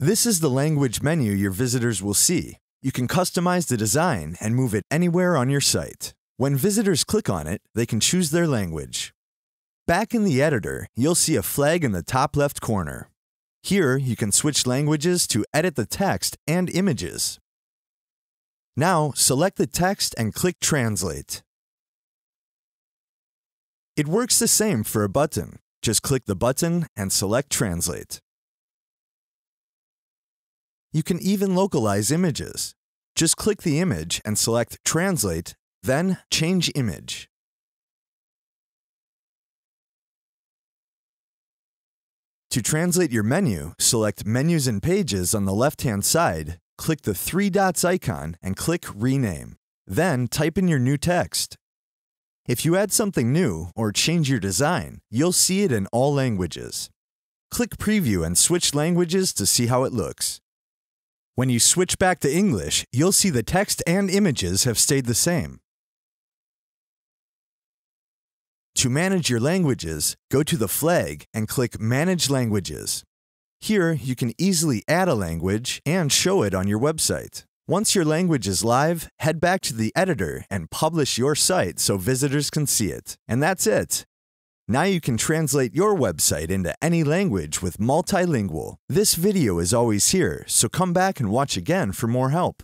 This is the language menu your visitors will see. You can customize the design and move it anywhere on your site. When visitors click on it, they can choose their language. Back in the editor, you'll see a flag in the top left corner. Here, you can switch languages to edit the text and images. Now, select the text and click Translate. It works the same for a button. Just click the button and select Translate. You can even localize images. Just click the image and select Translate, then Change Image. To translate your menu, select Menus and Pages on the left-hand side, click the three dots icon and click Rename. Then type in your new text. If you add something new or change your design, you'll see it in all languages. Click Preview and switch languages to see how it looks. When you switch back to English, you'll see the text and images have stayed the same. To manage your languages, go to the flag and click Manage Languages. Here, you can easily add a language and show it on your website. Once your language is live, head back to the editor and publish your site so visitors can see it. And that's it. Now you can translate your website into any language with Multilingual. This video is always here, so come back and watch again for more help.